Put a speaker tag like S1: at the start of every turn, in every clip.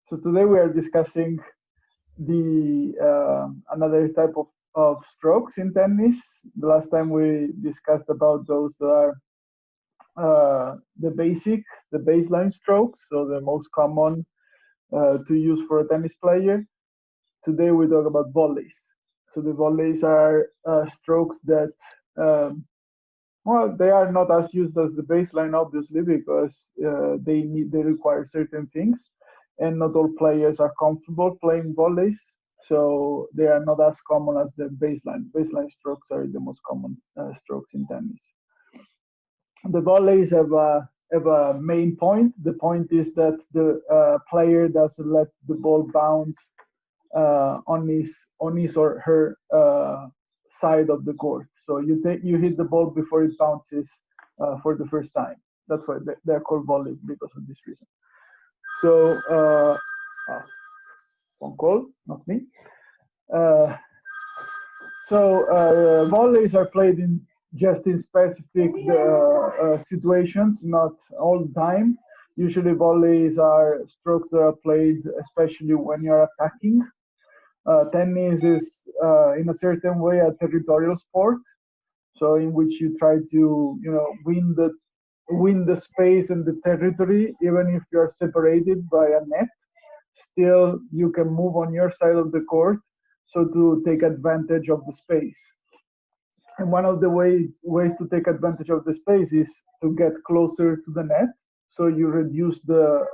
S1: So today we are discussing the another type of strokes in tennis. The last time we discussed about those that are the baseline strokes, so the most common to use for a tennis player. Today we talk about volleys. So the volleys are strokes that well, they are not as used as the baseline, obviously, because they require certain things, and not all players are comfortable playing volleys, so they are not as common as the baseline. Baseline strokes are the most common strokes in tennis. The volleys have a main point. The point is that the player doesn't let the ball bounce on his or her side of the court. So you hit the ball before it bounces for the first time. That's why they're called volley, because of this reason. So phone call, not me. Uh, Volleys are played in just in specific situations, not all the time. Usually volleys are strokes that are played especially when you're attacking. Tennis is in a certain way a territorial sport, so in which you try to win the space and the territory, even if you are separated by a net. Still, you can move on your side of the court, so to take advantage of the space. And one of the ways to take advantage of the space is to get closer to the net, so you reduce the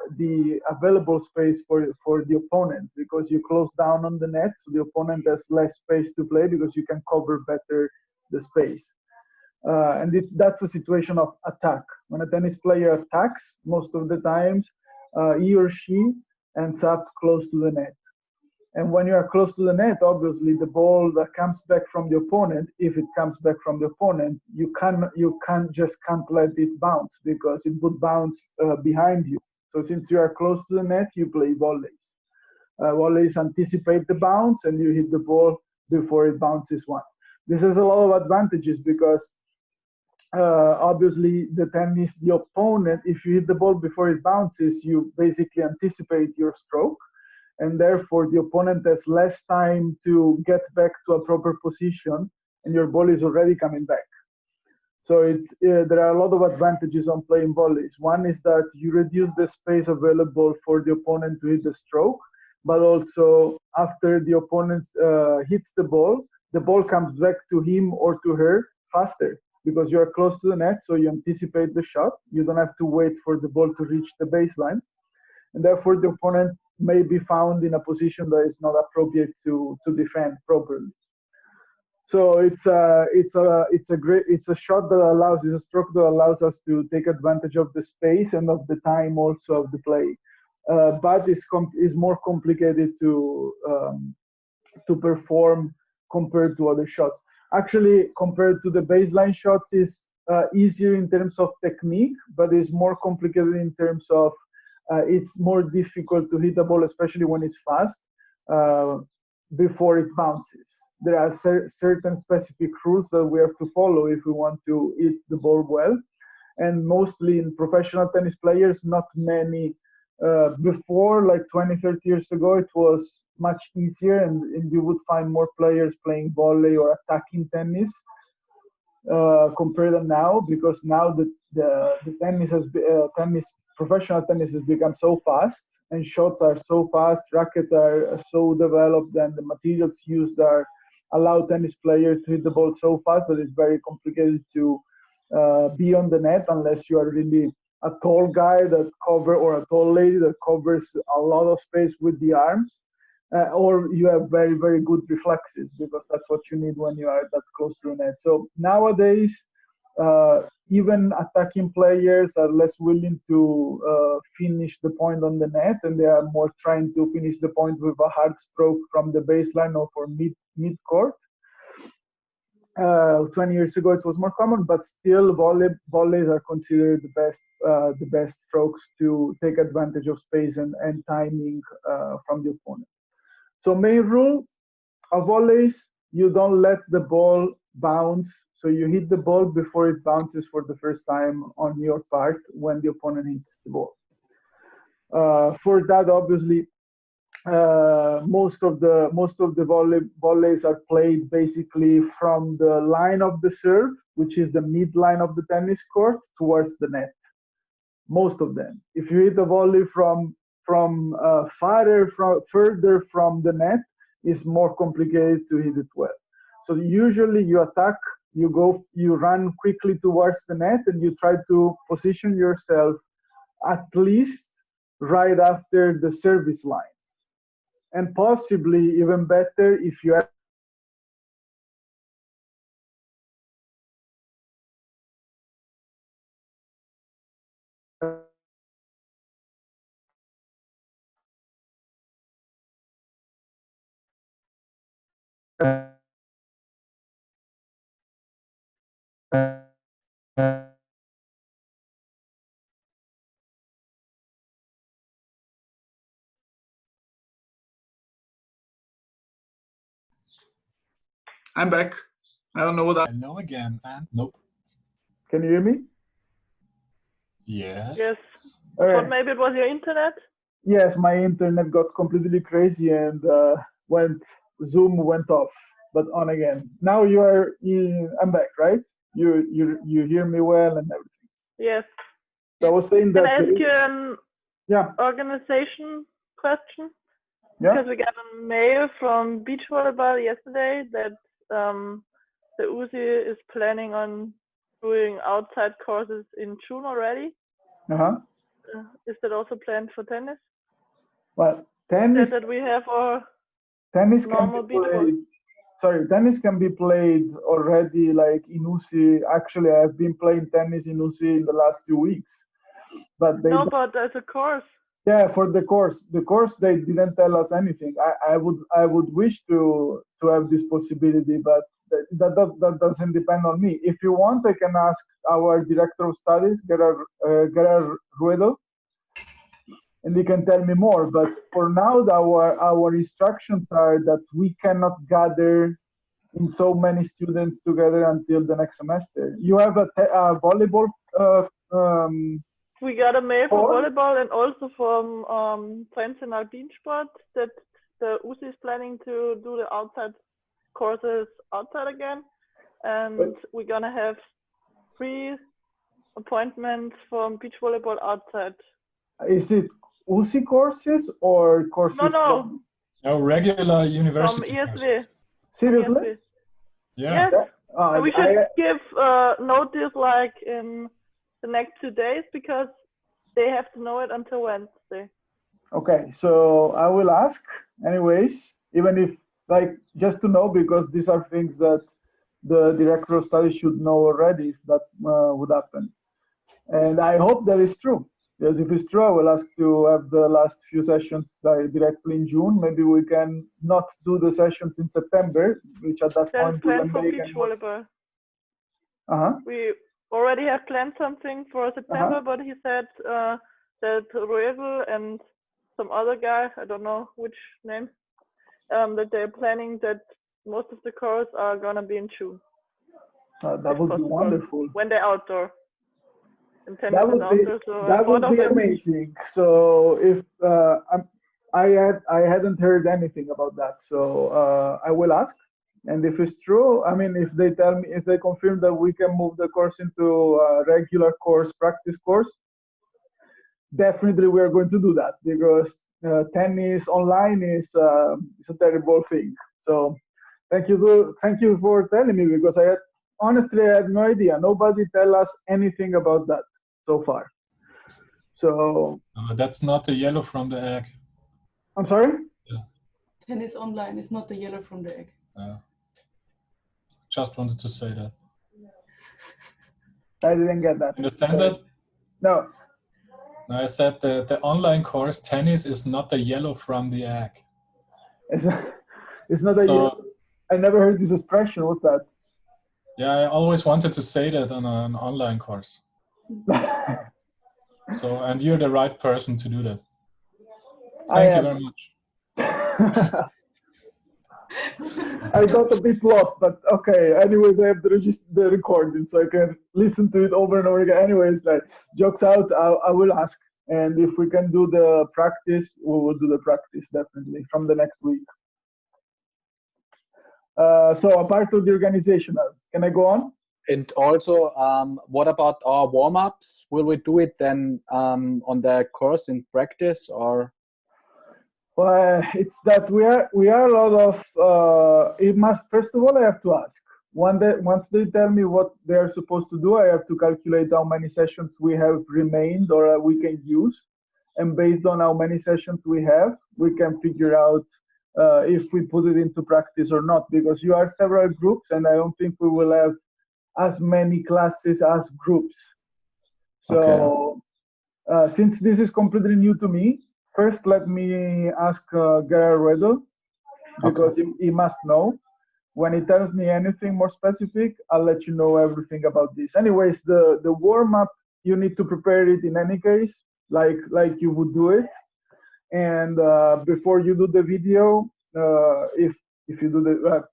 S1: available space for the opponent, because you close down on the net, so the opponent has less space to play because you can cover better the space. That's a situation of attack. When a tennis player attacks, most of the times he or she ends up close to the net. And when you are close to the net, obviously the ball that comes back from the opponent, if it comes back from the opponent, you can't let it bounce, because it would bounce behind you. So since you are close to the net, you play volleys. Volleys anticipate the bounce, and you hit the ball before it bounces once. This has a lot of advantages, because obviously the opponent, if you hit the ball before it bounces, you basically anticipate your stroke, and therefore the opponent has less time to get back to a proper position, and your ball is already coming back. So there are a lot of advantages on playing volleys. One is that you reduce the space available for the opponent to hit the stroke, but also after the opponent hits the ball comes back to him or to her faster, because you're close to the net, so you anticipate the shot. You don't have to wait for the ball to reach the baseline, and therefore the opponent may be found in a position that is not appropriate to defend properly. So it's a shot that allows, it's a stroke that allows us to take advantage of the space and of the time also of the play. But is more complicated to perform compared to other shots. Actually, compared to the baseline shots, is easier in terms of technique, but is more complicated in terms of it's more difficult to hit the ball, especially when it's fast, before it bounces. There are certain specific rules that we have to follow if we want to hit the ball well. And mostly in professional tennis players, not many. Before, like 20, 30 years ago, it was much easier, and you would find more players playing volley or attacking tennis compared to now, because now the professional tennis has become so fast, and shots are so fast, rackets are so developed, and the materials used allow tennis players to hit the ball so fast that it's very complicated to be on the net, unless you are really a tall guy or a tall lady that covers a lot of space with the arms, or you have very, very good reflexes, because that's what you need when you are that close to the net. So nowadays, even attacking players are less willing to finish the point on the net, and they are more trying to finish the point with a hard stroke from the baseline or for mid-court. 20 years ago it was more common, but still volleys are considered the best strokes to take advantage of space and timing from the opponent. So main rule of volleys: you don't let the ball bounce, so you hit the ball before it bounces for the first time on your part when the opponent hits the ball. For that, obviously, most of the volleys are played basically from the line of the serve, which is the midline of the tennis court, towards the net. Most of them. If you hit a volley further from the net, it's more complicated to hit it well. So usually you attack, you run quickly towards the net, and you try to position yourself at least right after the service line, and possibly even better if you have I'm back. I don't know what that.
S2: Hello again, and nope.
S1: Can you hear me?
S2: Yes.
S3: Yes.
S1: Okay.
S3: But maybe it was your internet?
S1: Yes, my internet got completely crazy and Zoom went off, but on again. Now I'm back, right? You hear me well and everything.
S3: Yes.
S1: So I was saying that.
S3: Can I ask you an
S1: Yeah.
S3: organization question?
S1: Yeah.
S3: Because we got a mail from beach volleyball yesterday that the USI is planning on doing outside courses in June already.
S1: Uh-huh.
S3: Is that also planned for tennis?
S1: Well, tennis.
S3: That we have our
S1: Tennis can
S3: normal
S1: be
S3: beach volleyball.
S1: played. Sorry, tennis can be played already, like in USI. Actually, I've been playing tennis in USI in the last 2 weeks, but
S3: but as a course.
S1: Yeah, for the course they didn't tell us anything. I would wish to have this possibility, but that doesn't depend on me. If you want, I can ask our director of studies, Gerard Ruedo, and he can tell me more. But for now, our instructions are that we cannot gather in so many students together until the next semester. You have a volleyball.
S3: We got a mail for
S1: course?
S3: volleyball and also from Friends in Alpine Sport that the USI is planning to do the outside courses outside again, and we're gonna have 3 appointments from beach volleyball outside.
S1: Is it USI courses or courses?
S3: No.
S2: No, regular university
S3: From ESV.
S2: courses.
S1: Seriously?
S3: ESV.
S2: Yeah.
S3: Yes. So we should give notice like in the next 2 days because they have to know it until Wednesday.
S1: Okay, so I will ask anyways, even if like just to know, because these are things that the director of studies should know already if that would happen. And I hope that is true. Because if it's true, I will ask to have the last few sessions directly in June. Maybe we can not do the sessions in September, which at that point
S3: plan for beach volleyball. We already have planned something for September, but he said that Ruevel and some other guy, I don't know which name, that they're planning that most of the courses are gonna be in June.
S1: That would be wonderful.
S3: When they're outdoor.
S1: That would be amazing. So if I hadn't heard anything about that, so I will ask. And if it's true, I mean, if they confirm that we can move the course into a regular course, practice course, definitely we are going to do that, because tennis online is a terrible thing. So thank you for telling me, because honestly I had no idea. Nobody tell us anything about that so far. So
S2: that's not the yellow from the egg.
S1: I'm sorry?
S2: Yeah.
S4: Tennis online is not the yellow from the egg.
S2: Just wanted to say that.
S1: I didn't get that.
S2: Understand that?
S1: No.
S2: No, I said the online course tennis is not the yellow from the egg.
S1: It's not a yellow. I never heard this expression. What's that?
S2: Yeah, I always wanted to say that on an online course. So, and you're the right person to do that. Thank you very much.
S1: I got a bit lost, but okay. Anyways, I have the recording, so I can listen to it over and over again. Anyways, like jokes out, I will ask. And if we can do the practice, we will do the practice definitely from the next week. So a part of the organizational, can I go on?
S5: And also, what about our warm-ups? Will we do it then on the course in practice, or?
S1: Well, it's that we are a lot of. It must, first of all, I have to ask. Once they tell me what they are supposed to do, I have to calculate how many sessions we have remained or we can use, and based on how many sessions we have, we can figure out if we put it into practice or not. Because you are several groups, and I don't think we will have as many classes as groups. So since this is completely new to me, first let me ask Gerard Redl, because he must know. When he tells me anything more specific, I'll let you know everything about this. Anyways, the warm-up, you need to prepare it in any case, like you would do it. And before you do the video, if you do the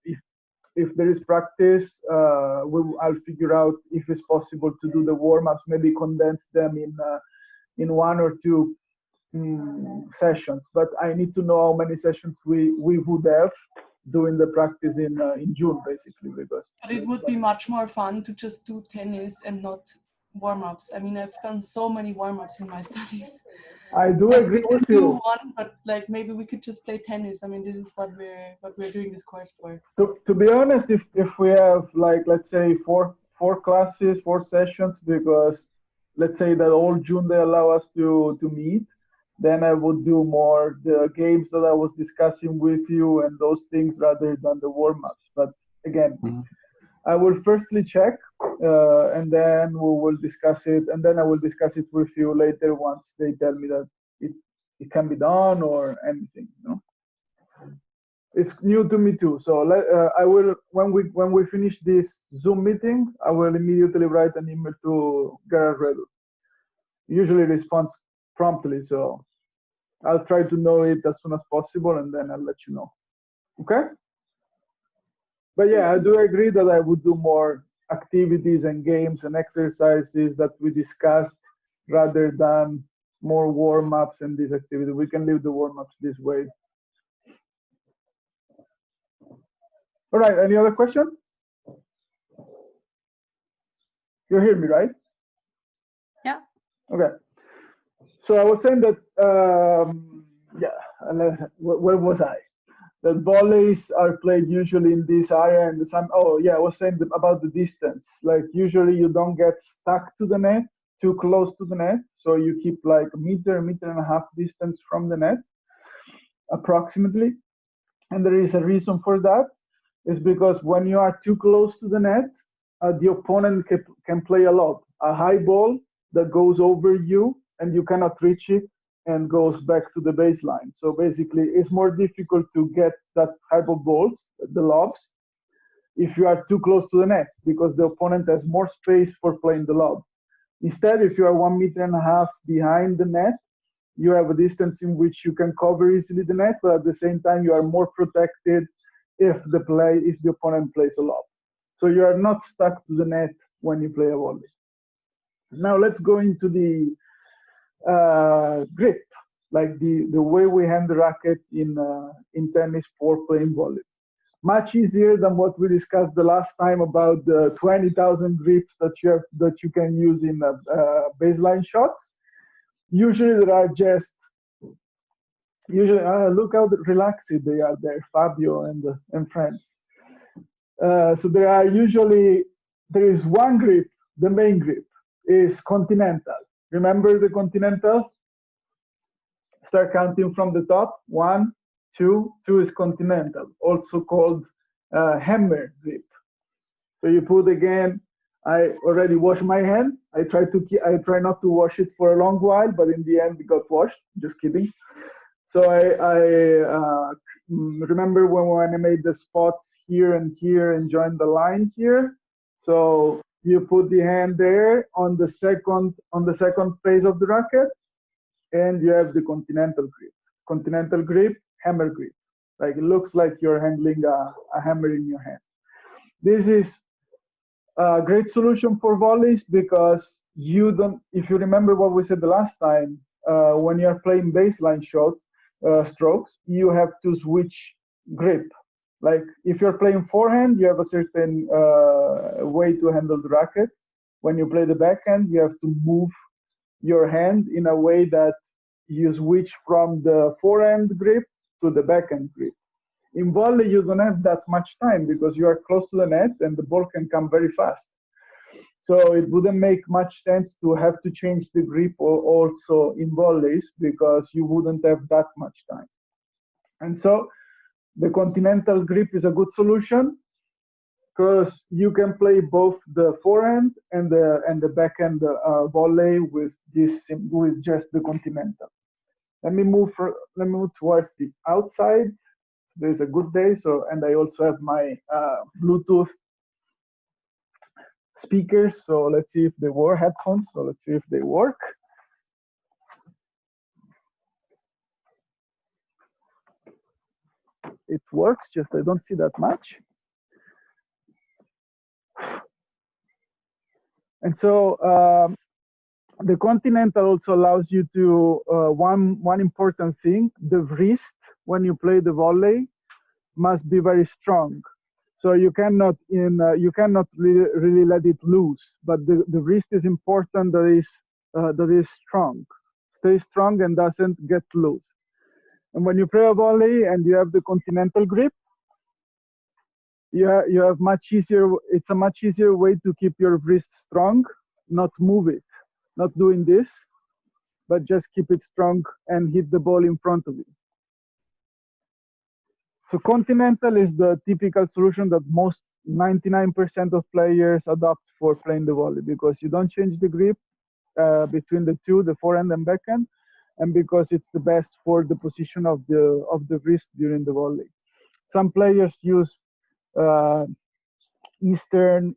S1: if there is practice, I'll figure out if it's possible to do the warm-ups, maybe condense them in 1 or 2 sessions. But I need to know how many sessions we would have doing the practice in June, basically. Because
S4: but it would be much more fun to just do tennis and not warm-ups. I mean, I've done so many warm-ups in my studies.
S1: I do agree with you.
S4: Do one, but like maybe we could just play tennis. I mean, this is what we're doing this course for.
S1: To be honest, if we have, like, let's say four classes, 4 sessions, because let's say that all June they allow us to meet, then I would do more the games that I was discussing with you and those things rather than the warm-ups. But again, I will firstly check and then we will discuss it, and then I will discuss it with you later once they tell me that it can be done or anything. You know, it's new to me too. So I will, when we finish this Zoom meeting, I will immediately write an email to Gerard Redl. Usually responds promptly, so I'll try to know it as soon as possible, and then I'll let you know. Okay? But yeah, I do agree that I would do more activities and games and exercises that we discussed rather than more warm-ups and this activity. We can leave the warm-ups this way. All right, any other question? You hear me, right?
S6: Yeah.
S1: Okay. So I was saying that, where was I? That volleys are played usually in this area and I was saying about the distance. Like usually you don't get stuck to the net, too close to the net. So you keep like a meter and a half distance from the net, approximately. And there is a reason for that. It's because when you are too close to the net, the opponent can play a lot. A high ball that goes over you and you cannot reach it and goes back to the baseline. So basically, it's more difficult to get that type of balls, the lobs, if you are too close to the net, because the opponent has more space for playing the lob. Instead, if you are 1.5 meters behind the net, you have a distance in which you can cover easily the net, but at the same time, you are more protected if the opponent plays a lob. So you are not stuck to the net when you play a volley. Now let's go into the grip, like the way we hand the racket in tennis for playing volley. Much easier than what we discussed the last time about the 20,000 grips that you can use in baseline shots. Usually there are look how relaxed they are there, Fabio and friends. So there is one grip, the main grip is continental. Remember the continental? Start counting from the top. 1, 2, 2 is continental, also called hammer grip. So you put again. I already washed my hand. I try not to wash it for a long while, but in the end it got washed. Just kidding. So I remember when I made the spots here and joined the line here. So you put the hand there on the second phase of the racket, and you have the continental grip. Continental grip, hammer grip. Like it looks like you're handling a hammer in your hand. This is a great solution for volleys because if you remember what we said the last time, when you're playing baseline shots, strokes, you have to switch grip. Like if you're playing forehand, you have a certain way to handle the racket. When you play the backhand, you have to move your hand in a way that you switch from the forehand grip to the backhand grip. In volley, you don't have that much time because you are close to the net and the ball can come very fast. So it wouldn't make much sense to have to change the grip also in volleys because you wouldn't have that much time. And so the continental grip is a good solution because you can play both the forehand and the backhand volley with just the continental. Let me move towards the outside. There's a good day, and I also have my Bluetooth speakers. So let's see if they work. Headphones. So let's see if they work. It works, just I don't see that much. And so the continental also allows you to one important thing: the wrist when you play the volley must be very strong. So you cannot really let it loose. But the wrist is important. That is strong. Stay strong and doesn't get loose. And when you play a volley and you have the continental grip, you have much easier. It's a much easier way to keep your wrist strong, not move it, not doing this, but just keep it strong and hit the ball in front of you. So continental is the typical solution that most 99% of players adopt for playing the volley because you don't change the grip between the two, the forehand and backhand, and because it's the best for the position of the wrist during the volley. Some players use Eastern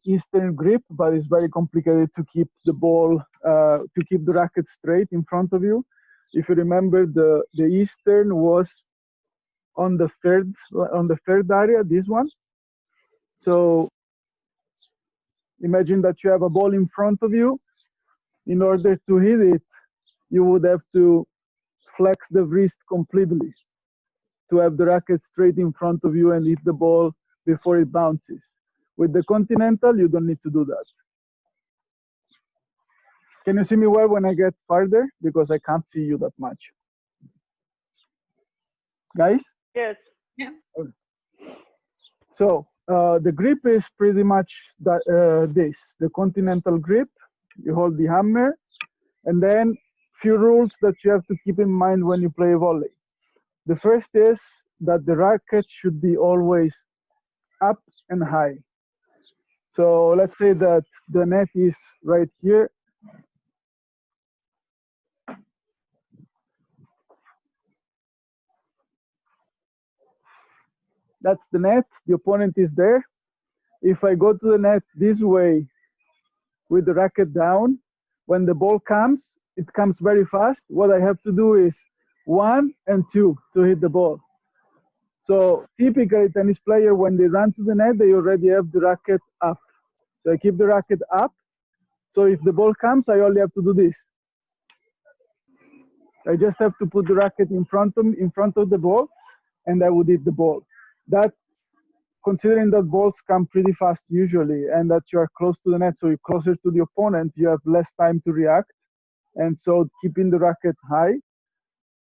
S1: grip, but it's very complicated to keep the ball, to keep the racket straight in front of you. If you remember, the Eastern was on the third area, this one. So imagine that you have a ball in front of you. In order to hit it, you would have to flex the wrist completely to have the racket straight in front of you and hit the ball before it bounces. With the continental, you don't need to do that. Can you see me well when I get farther? Because I can't see you that much. Guys?
S3: Yes.
S6: Yeah.
S1: Okay. So the grip is pretty much this, the continental grip. You hold the hammer, and then few rules that you have to keep in mind when you play volley. The first is that the racket should be always up and high. So let's say that the net is right here. That's the net, the opponent is there. If I go to the net this way with the racket down, when the ball comes, it comes very fast. What I have to do is 1 and 2 to hit the ball. So typically tennis player, when they run to the net, they already have the racket up. So I keep the racket up. So if the ball comes, I only have to do this. I just have to put the racket in front of the ball, and I would hit the ball. That, considering that balls come pretty fast usually, and that you are close to the net, so you're closer to the opponent, you have less time to react. And so keeping the racket high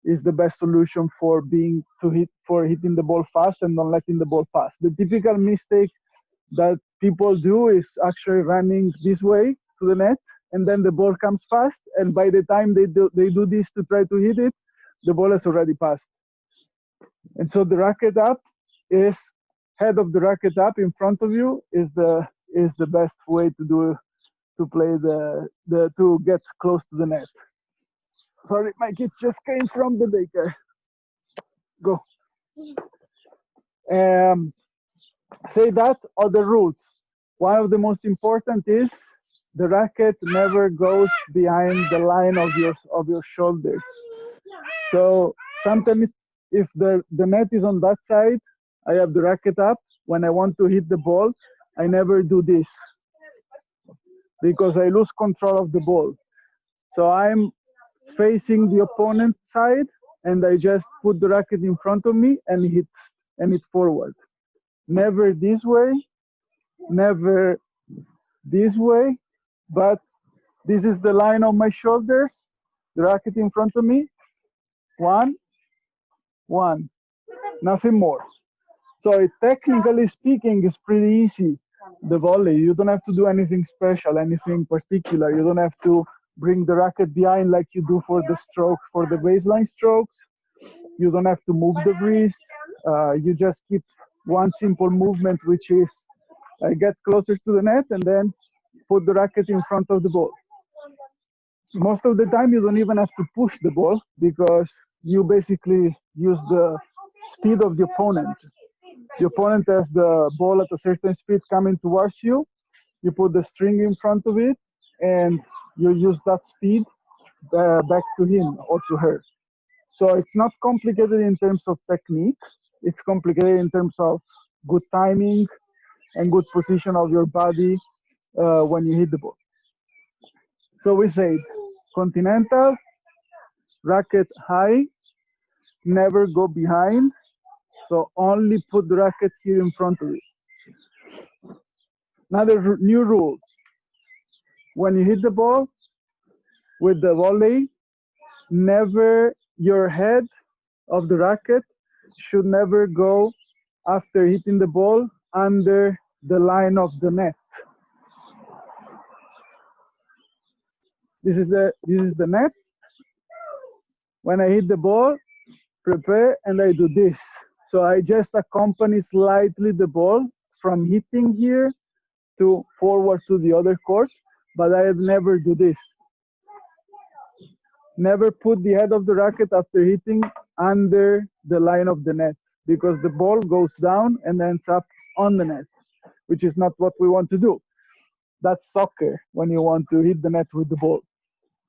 S1: is the best solution for hitting the ball fast and not letting the ball pass. The typical mistake that people do is actually running this way to the net, and then the ball comes fast, and by the time they do this to try to hit it, the ball has already passed. And so the racket up is head of the racket up in front of you is the best way to play to get close to the net. Sorry, my kids just came from the daycare. Go. Say that, other rules. One of the most important is the racket never goes behind the line of your shoulders. So sometimes if the net is on that side, I have the racket up. When I want to hit the ball, I never do this because I lose control of the ball. So I'm facing the opponent side, and I just put the racket in front of me and hit forward. Never this way, never this way, but this is the line of my shoulders, the racket in front of me, 1, 1, nothing more. So technically speaking, it's pretty easy, the volley. You don't have to do anything special, anything particular. You don't have to bring the racket behind like you do for the stroke, for the baseline strokes. You don't have to move the wrist. You just keep one simple movement, which is get closer to the net and then put the racket in front of the ball. Most of the time, you don't even have to push the ball because you basically use the speed of the opponent. The opponent has the ball at a certain speed coming towards you. You put the string in front of it, and you use that speed back to him or to her. So it's not complicated in terms of technique. It's complicated in terms of good timing and good position of your body when you hit the ball. So we said continental, racket high, never go behind. So only put the racket here in front of you. Another new rule. When you hit the ball with the volley, never, your head of the racket should never go after hitting the ball under the line of the net. This is the net. When I hit the ball, prepare, and I do this. So I just accompany slightly the ball from hitting here to forward to the other court, but I never do this. Never put the head of the racket after hitting under the line of the net, because the ball goes down and ends up on the net, which is not what we want to do. That's soccer, when you want to hit the net with the ball.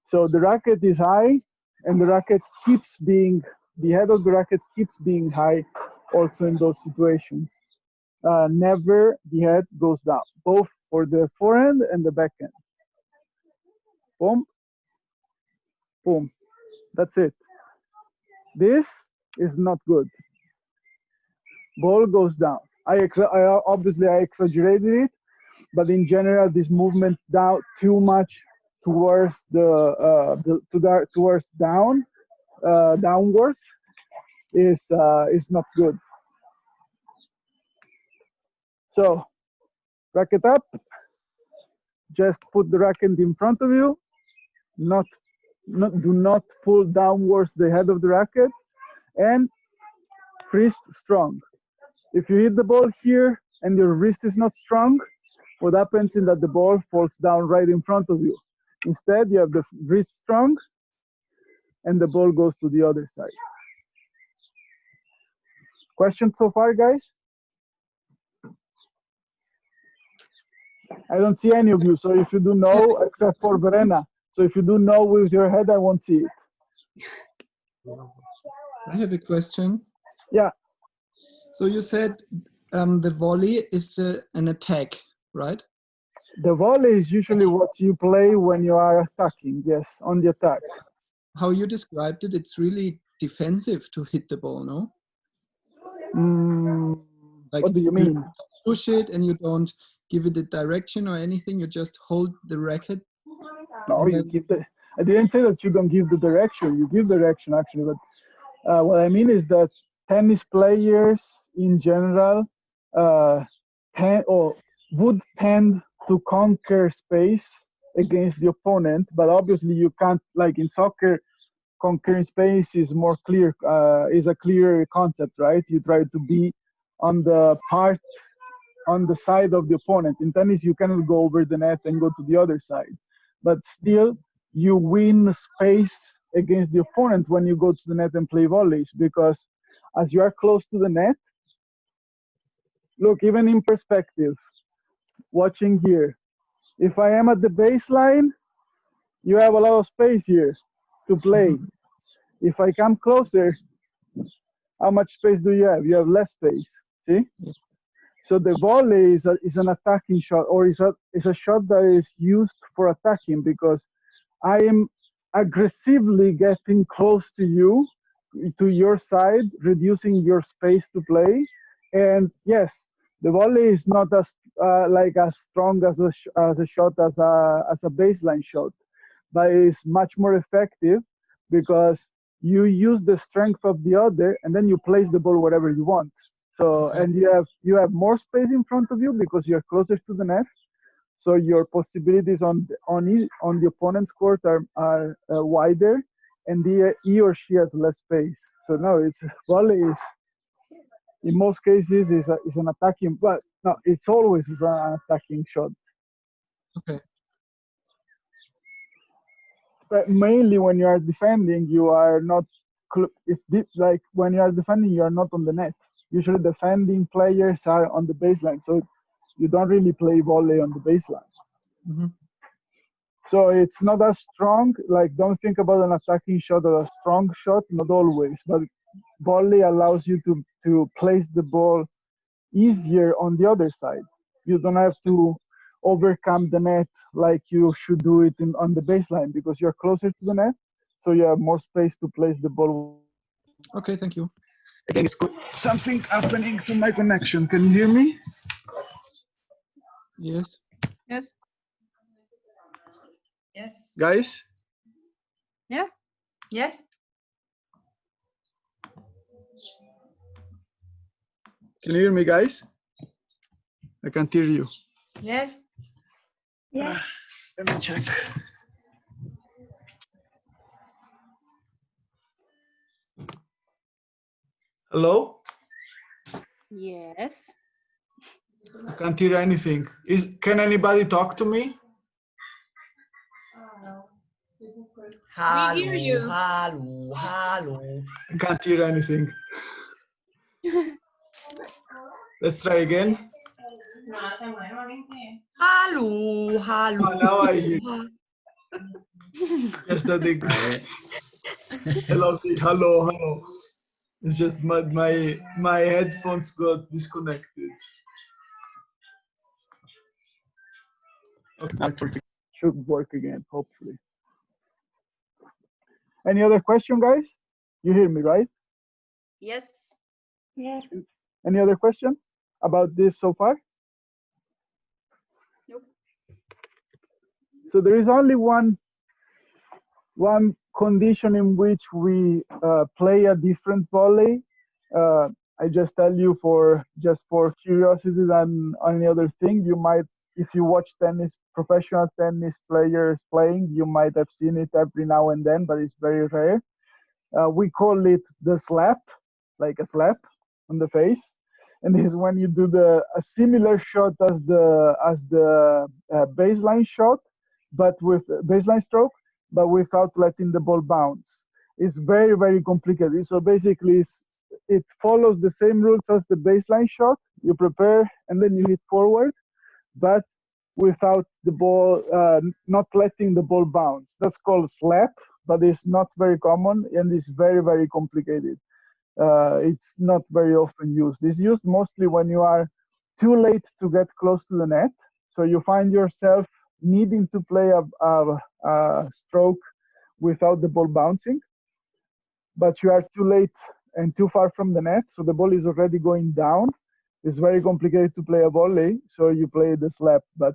S1: So the racket is high, and the racket keeps being, the head of the racket keeps being high also in those situations. Never the head goes down, both for the forehand and the backhand. Boom, boom, that's it. This is not good. Ball goes down. Obviously I exaggerated it, but in general, this movement down too much towards towards downwards is not good. So racket up, just put the racket in front of you, do not pull downwards the head of the racket, and wrist strong. If you hit the ball here and your wrist is not strong, what happens is that the ball falls down right in front of you. Instead, you have the wrist strong and the ball goes to the other side. Questions so far, guys? I don't see any of you, so if you do know, except for Verena, so if you do know with your head, I won't see it.
S7: I have a question.
S1: Yeah.
S7: So you said the volley is an attack, right?
S1: The volley is usually what you play when you are attacking, yes, on the attack.
S7: How you described it, it's really defensive to hit the ball, no? Like,
S1: what do you mean?
S7: You push it and you don't give it a direction or anything, you just hold the racket.
S1: No, you give the, I didn't say that you don't give the direction, you give direction actually, but what I mean is that tennis players in general would tend to conquer space against the opponent, but obviously you can't, like in soccer, conquering space is more clear, is a clearer concept, right? You try to be on the side of the opponent. In tennis, you cannot go over the net and go to the other side, but still you win space against the opponent when you go to the net and play volleys, because as you are close to the net, look, even in perspective, watching here, if I am at the baseline, you have a lot of space here to play. If I come closer, how much space do you have? You have less space, see? So the volley is an attacking shot, or is a shot that is used for attacking, because I am aggressively getting close to you, to your side, reducing your space to play. And yes, the volley is not as like as strong as a shot as a baseline shot, but it's much more effective because you use the strength of the other, and then you place the ball wherever you want. So
S7: Okay.
S1: and you have more space in front of you because you're closer to the net. So your possibilities on the opponent's court are wider, and he or she has less space. So no, it's volley is in most cases is an attacking, but no, it's always an attacking shot.
S7: Okay.
S1: But mainly when you are defending, you are not. It's like when you are defending, you are not on the net. Usually, defending players are on the baseline, so you don't really play volley on the baseline.
S7: Mm-hmm.
S1: So it's not as strong. Like, don't think about an attacking shot or a strong shot. Not always, but volley allows you to place the ball easier on the other side. You don't have to overcome the net like you should do it on the baseline because you're closer to the net, so you have more space to place the ball.
S7: Okay, thank you.
S1: Again, it's good. Something happening to my connection. Can you hear me?
S7: Yes.
S6: Yes.
S8: Yes.
S1: Guys?
S6: Yeah.
S8: Yes.
S1: Can you hear me, guys? I can't hear you.
S8: Yes.
S3: Yeah.
S1: Let me check. Hello?
S6: Yes.
S1: I can't hear anything. Can anybody talk to me?
S8: Hello,
S6: hear you.
S8: hello, hello.
S1: I can't hear anything. Let's try again.
S8: Hello, hello.
S1: Oh, now I hear. Just that they hello, hello. It's just my headphones got disconnected. Okay, now it should work again, hopefully. Any other question, guys? You hear me, right?
S6: Yes.
S3: Yeah.
S1: Any other question about this so far?
S6: Nope.
S1: So there is only one condition in which we play a different volley. I just tell you for curiosity than any other thing. You might, if you watch professional tennis players playing, you might have seen it every now and then, but it's very rare. We call it the slap, like a slap on the face. And this is when you do a similar shot as the baseline shot, but with baseline stroke, but without letting the ball bounce. It's very, very complicated. So basically, it follows the same rules as the baseline shot. You prepare and then you hit forward, but without the ball, not letting the ball bounce. That's called slap, but it's not very common and it's very, very complicated. It's not very often used. It's used mostly when you are too late to get close to the net. So you find yourself needing to play a stroke without the ball bouncing, but you are too late and too far from the net, so the ball is already going down. It's very complicated to play a volley, so you play the slap. But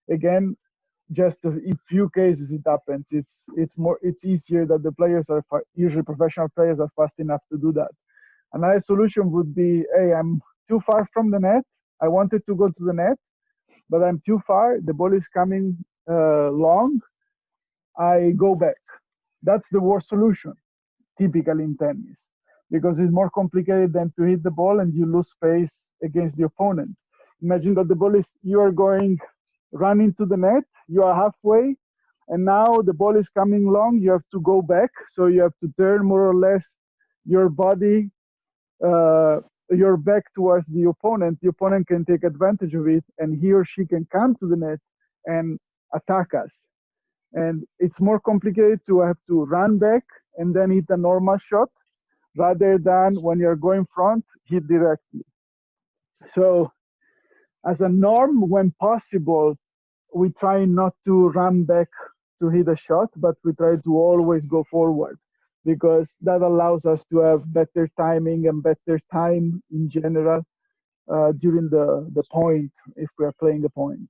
S1: again, just in few cases it happens. It's easier that the players are usually professional players are fast enough to do that. Another solution would be, hey, I'm too far from the net. I wanted to go to the net, but I'm too far. The ball is coming long. I go back. That's the worst solution, typically in tennis, because it's more complicated than to hit the ball and you lose space against the opponent. Imagine that the ball is, you are going running to the net, you are halfway, and now the ball is coming long, you have to go back, so you have to turn more or less your body, your back towards the opponent. The opponent can take advantage of it, and he or she can come to the net and attack us. And it's more complicated to have to run back and then hit a normal shot, rather than when you're going front, hit directly. So as a norm, when possible, we try not to run back to hit a shot, but we try to always go forward because that allows us to have better timing and better time in general during the point if we are playing a point.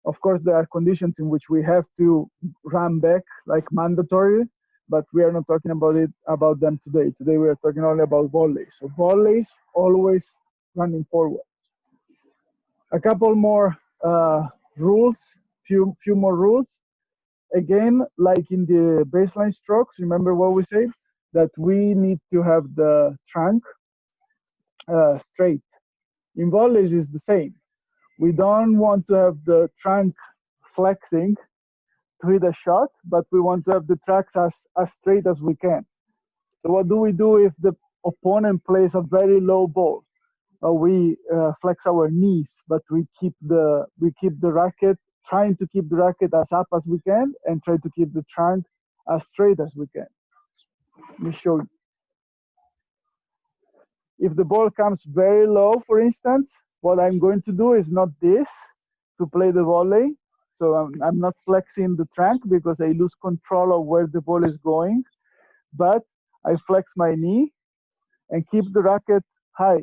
S1: Of course, there are conditions in which we have to run back like mandatory, but we are not talking about them today. Today we are talking only about volleys. So volleys always running forward. A couple more rules, few more rules. Again, like in the baseline strokes, remember what we said? That we need to have the trunk straight. In volleys, is the same. We don't want to have the trunk flexing to hit a shot, but we want to have the tracks as straight as we can. So what do we do if the opponent plays a very low ball? We flex our knees, but we keep the racket, trying to keep the racket as up as we can, and try to keep the trunk as straight as we can. Let me show you. If the ball comes very low, for instance, what I'm going to do is not this to play the volley. So I'm not flexing the trunk because I lose control of where the ball is going, but I flex my knee and keep the racket high.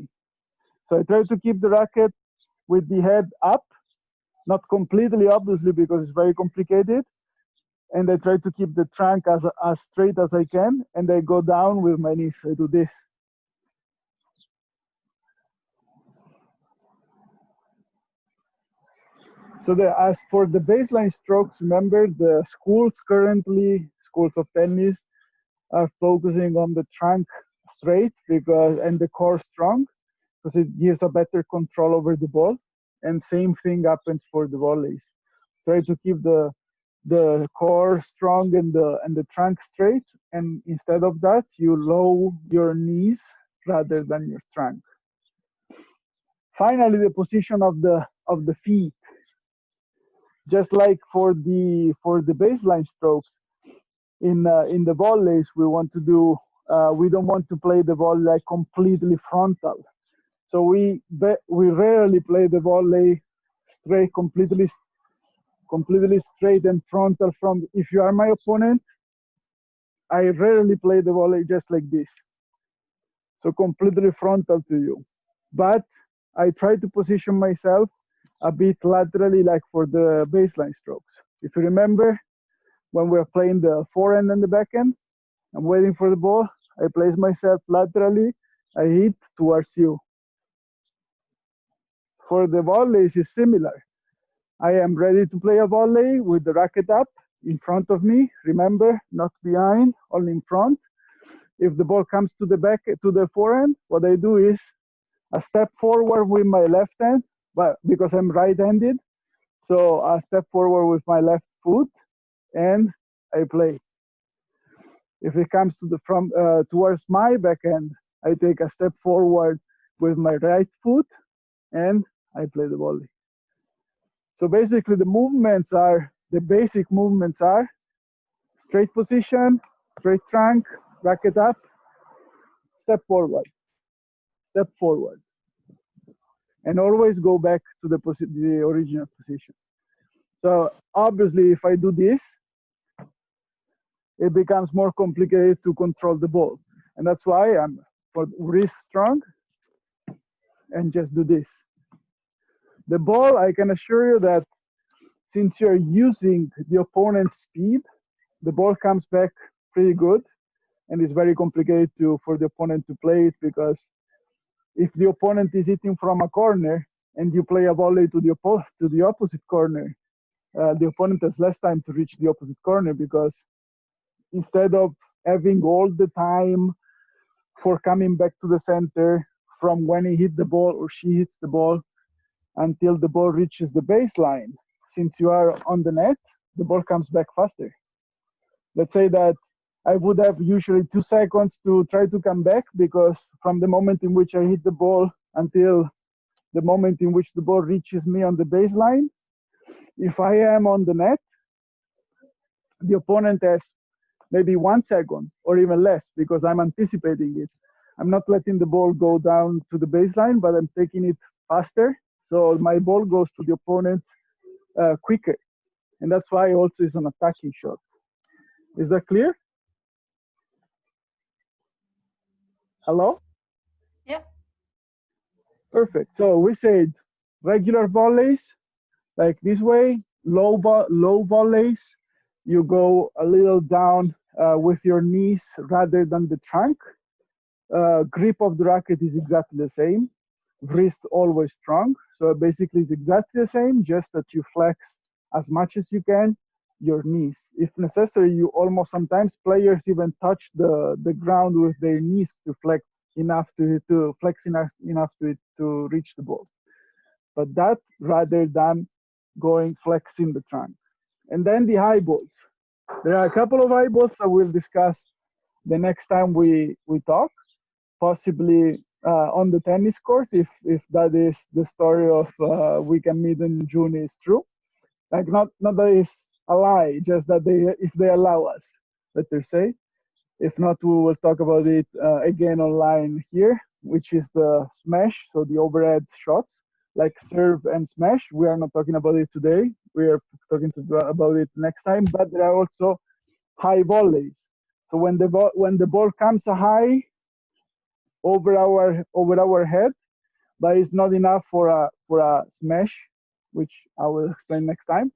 S1: So I try to keep the racket with the head up, not completely obviously because it's very complicated, and I try to keep the trunk as straight as I can, and I go down with my knees. I do this. So as for the baseline strokes, remember the schools of tennis are focusing on the trunk straight and the core strong because it gives a better control over the ball. And same thing happens for the volleys. Try to keep the core strong and the trunk straight, and instead of that, you lower your knees rather than your trunk. Finally, the position of the feet. Just like for the baseline strokes, in the volleys, we don't want to play the volley like completely frontal. So we rarely play the volley straight, completely straight and frontal from. If you are my opponent, I rarely play the volley just like this. So completely frontal to you, but I try to position myself a bit laterally, like for the baseline strokes. If you remember, when we're playing the forehand and the backhand, I'm waiting for the ball, I place myself laterally, I hit towards you. For the volleys, it's similar. I am ready to play a volley with the racket up in front of me. Remember, not behind, only in front. If the ball comes to the forehand, what I do is a step forward with my left hand, but because I'm right-handed, so I step forward with my left foot and I play. If it comes to towards my backhand, I take a step forward with my right foot and I play the volley. So basically the basic movements are straight position, straight trunk, racket up, step forward, and always go back to the original position. So obviously, if I do this, it becomes more complicated to control the ball. And that's why I'm for wrist strong and just do this. The ball, I can assure you that since you're using the opponent's speed, the ball comes back pretty good, and it's very complicated for the opponent to play it, because if the opponent is hitting from a corner and you play a volley to the opposite corner, the opponent has less time to reach the opposite corner, because instead of having all the time for coming back to the center from when he hit the ball or she hits the ball until the ball reaches the baseline, since you are on the net, the ball comes back faster. Let's say that I would have usually 2 seconds to try to come back, because from the moment in which I hit the ball until the moment in which the ball reaches me on the baseline, if I am on the net, the opponent has maybe 1 second or even less, because I'm anticipating it. I'm not letting the ball go down to the baseline, but I'm taking it faster. So my ball goes to the opponent quicker. and that's why also it's an attacking shot. Is that clear? Hello?
S6: Yeah.
S1: Perfect. So we said regular volleys, like this way, low volleys, you go a little down with your knees rather than the trunk. Grip of the racket is exactly the same. Wrist always strong. So basically it's exactly the same, just that you flex as much as you can your knees. If necessary, you almost sometimes players even touch the ground with their knees to flex enough to flex enough to reach the ball. But that rather than going flexing the trunk. And then the high balls. There are a couple of high balls that we'll discuss the next time we talk, possibly on the tennis court, if that is the story of we can meet in June is true. Like not that it's a lie, just that if they allow us, better say. If not, we will talk about it again online here, which is the smash, so the overhead shots, like serve and smash. We are not talking about it today. We are talking about it next time. But there are also high volleys. So when the ball comes high over our head, but it's not enough for a smash, which I will explain next time.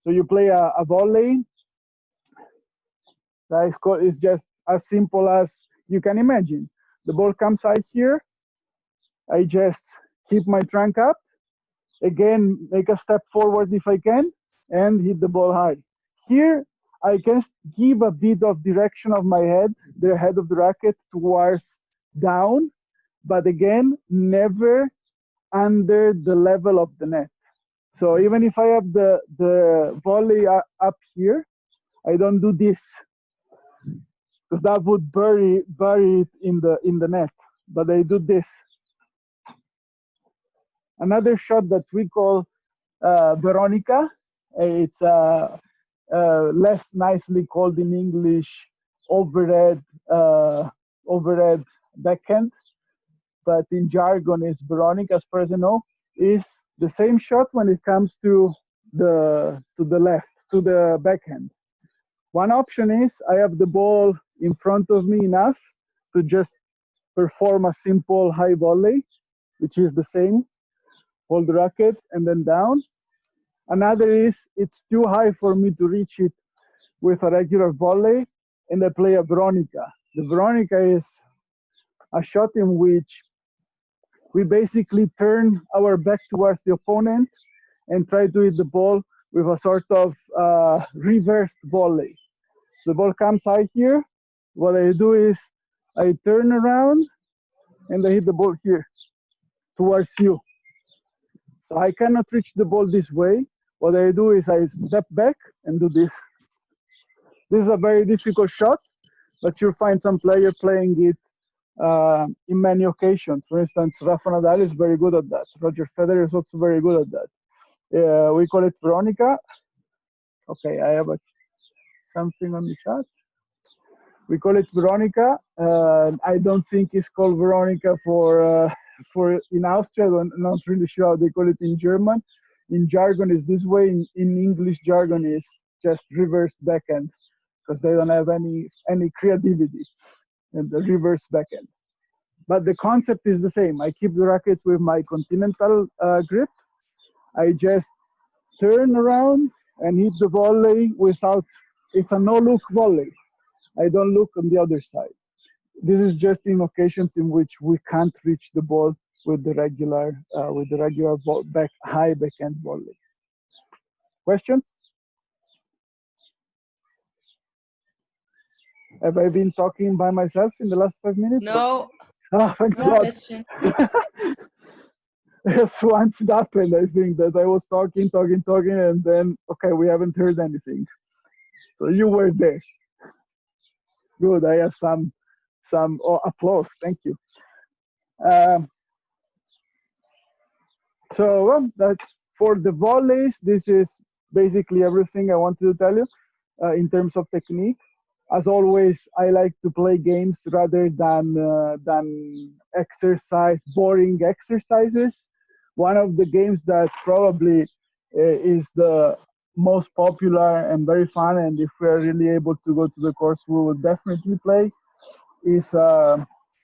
S1: So you play a volley. That is just as simple as you can imagine. The ball comes out here. I just keep my trunk up. Again, make a step forward if I can, and hit the ball high. Here, I can give a bit of direction of my head, the head of the racket, towards down, but again, never under the level of the net. So even if I have the volley up here, I don't do this, because that would bury it in the net. But I do this. Another shot that we call Veronica. It's less nicely called in English overhead backhand, but in jargon is Veronica, as far as I know, is the same shot when it comes to the left, to the backhand. One option is I have the ball in front of me enough to just perform a simple high volley, which is the same. Hold the racket and then down. Another is it's too high for me to reach it with a regular volley, and I play a Veronica. The Veronica is a shot in which we basically turn our back towards the opponent and try to hit the ball with a sort of reversed volley. So the ball comes high here. What I do is I turn around and I hit the ball here towards you. So I cannot reach the ball this way. What I do is I step back and do this. This is a very difficult shot, but you'll find some player playing it in many occasions. For instance, Rafa Nadal is very good at that. Roger Federer is also very good at that. We call it Veronica. Okay, I have something on the chat. We call it Veronica. I don't think it's called Veronica for in Austria. I'm not really sure how they call it in German. In jargon is this way. In English jargon is just reverse backhand, because they don't have any creativity in the reverse backhand. But the concept is the same. I keep the racket with my continental grip. I just turn around and hit the volley without. It's a no-look volley. I don't look on the other side. This is just in occasions in which we can't reach the ball with the regular high backhand volley. Questions? Have I been talking by myself in the last 5 minutes?
S8: No.
S1: Oh, thanks a lot. Yes, once it happened, I think that I was talking, and then, okay, we haven't heard anything. So you were there. Good, I have some applause, thank you. So that for the volleys, this is basically everything I wanted to tell you in terms of technique. As always, I like to play games rather than boring exercises. One of the games that probably is the most popular and very fun, and if we are really able to go to the course, we will definitely play, is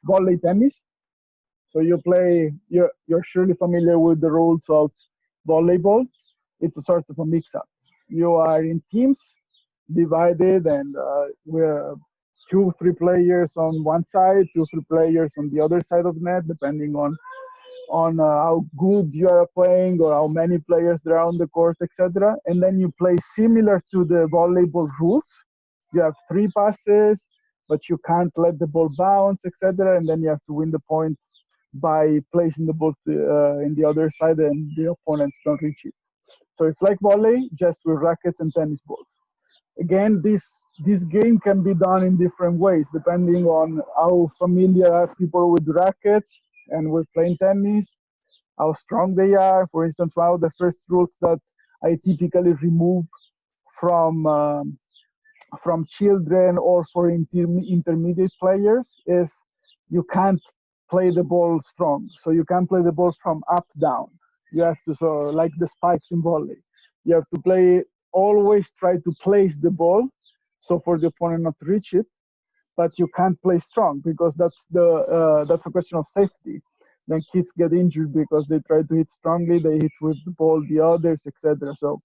S1: volley tennis. So you're surely familiar with the rules of volleyball. It's a sort of a mix-up. You are in teams, divided, and we're 2-3 players on one side, 2-3 players on the other side of the net, depending on how good you are playing or how many players there are on the court, etc. And then you play similar to the volleyball rules. You have 3 passes, but you can't let the ball bounce, etc. And then you have to win the point by placing the ball in the other side, and the opponents don't reach it. So it's like volley, just with rackets and tennis balls. Again, this game can be done in different ways, depending on how familiar are people with rackets and with playing tennis, how strong they are. For instance, one of the first rules that I typically remove from children or for intermediate players is you can't play the ball strong. So you can't play the ball from up down. You have to, so like the spikes in volley, you have to always try to place the ball so for the opponent not to reach it, but you can't play strong because that's a question of safety. Then kids get injured because they try to hit strongly, they hit with the ball the others, etc. So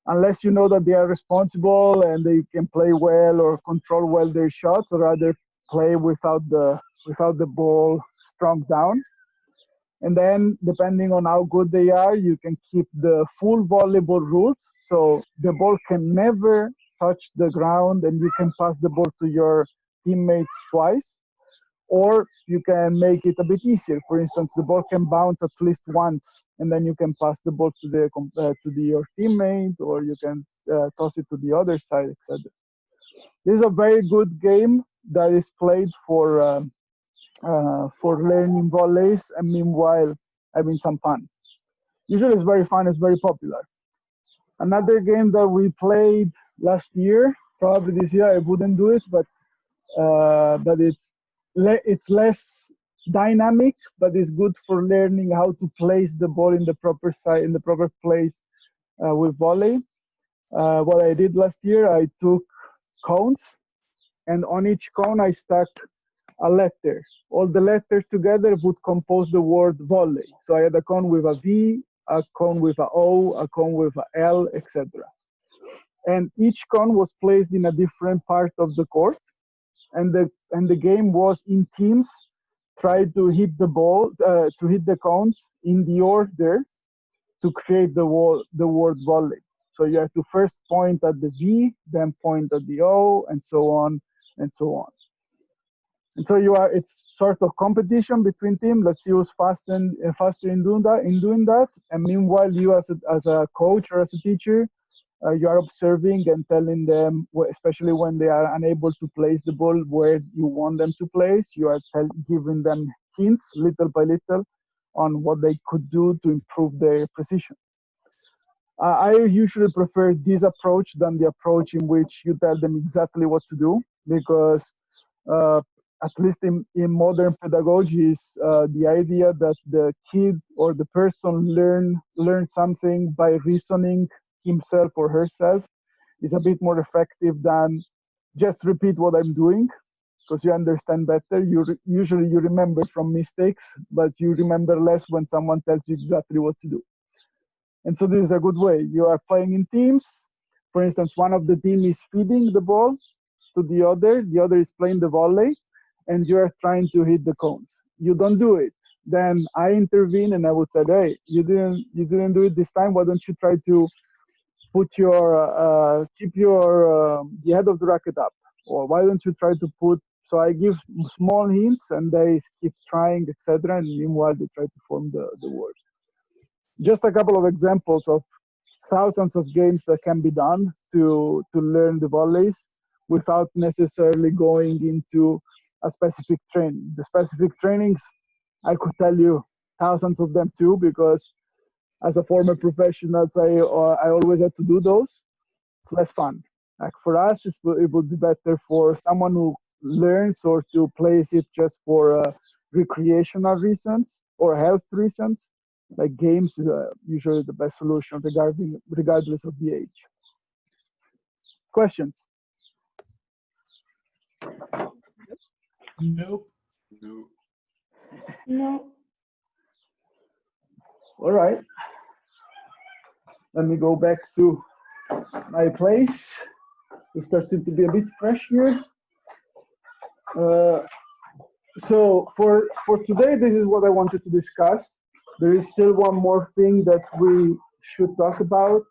S1: unless you know that they are responsible and they can play well or control well their shots, or rather play without the ball strong down. And then depending on how good they are, you can keep the full volleyball rules. So the ball can never touch the ground and you can pass the ball to your teammates twice. Or you can make it a bit easier. For instance, the ball can bounce at least once, and then you can pass the ball to your teammate, or you can toss it to the other side, etc. This is a very good game that is played for learning volleys, and meanwhile having some fun. Usually it's very fun, it's very popular. Another game that we played last year, probably this year I wouldn't do it, but it's less dynamic, but it's good for learning how to place the ball in the proper side, in the proper place with volley. What I did last year, I took cones, and on each cone I stuck a letter. All the letters together would compose the word volley. So I had a cone with a V, a cone with a O, a cone with a L, etc. And each cone was placed in a different part of the court. And the game was in teams, try to hit the ball, to hit the cones in the order to create the word volley. So you have to first point at the V, then point at the O, and so on and so on. And so it's sort of competition between teams. Let's see who's faster in doing that. And meanwhile, you as a coach or as a teacher, you are observing and telling them, especially when they are unable to place the ball where you want them to place, you are giving them hints little by little on what they could do to improve their precision. I usually prefer this approach than the approach in which you tell them exactly what to do, because at least in modern pedagogy is the idea that the kid or the person learn something by reasoning himself or herself is a bit more effective than just repeat what I'm doing, because you understand better. Usually you remember from mistakes, but you remember less when someone tells you exactly what to do. And so this is a good way. You are playing in teams. For instance, one of the team is feeding the ball to the other is playing the volley, and you are trying to hit the cones. You don't do it. Then I intervene and I would say, hey, you didn't do it this time. Why don't you try to put keep the head of the racket up? Or why don't you try to put, so I give small hints and they keep trying, etc. And meanwhile, they try to form the word. Just a couple of examples of thousands of games that can be done to learn the volleys without necessarily going into a specific training. The specific trainings, I could tell you thousands of them too, because as a former professional, I always had to do those. It's less fun. Like for us, it would be better for someone who learns or to place it just for recreational reasons or health reasons. Like games is usually the best solution regardless of the age. Questions?
S2: Nope.
S9: No.
S3: No.
S1: All right. Let me go back to my place. It's starting to be a bit fresh here. So for today, this is what I wanted to discuss. There is still one more thing that we should talk about.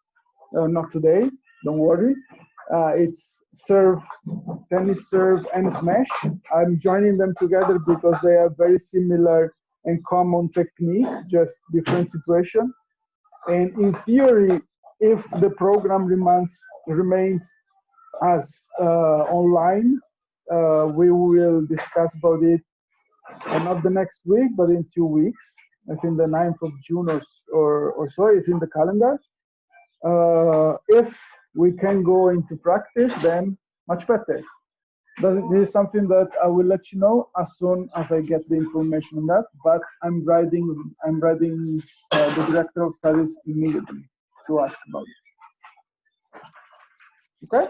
S1: Not today, don't worry. It's serve, tennis serve and smash. I'm joining them together because they are very similar and common technique, just different situation. And in theory, if the program remains as online, we will discuss about it not the next week, but in 2 weeks. I think the 9th of June or so is in the calendar. If we can go into practice, then much better. This is something that I will let you know as soon as I get the information on that. But I'm writing the director of studies immediately to ask about it. Okay.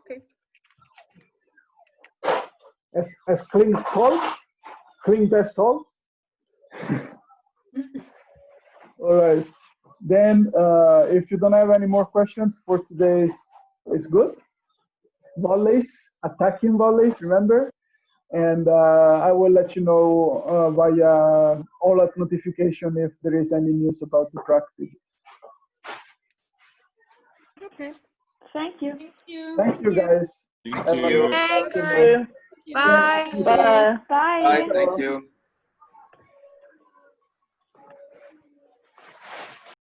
S6: Okay.
S1: As klingt toll. Klingt das toll? All right. Then, if you don't have any more questions for today, it's good. Volleys, attacking volleys, remember? And I will let you know via OLAT notification if there is any news about the practice.
S3: Okay. Thank you.
S6: Thank you.
S1: Thank you, guys.
S9: Thank you.
S8: Thanks.
S3: Thank you.
S8: Bye.
S3: Bye.
S9: Bye. Thank you.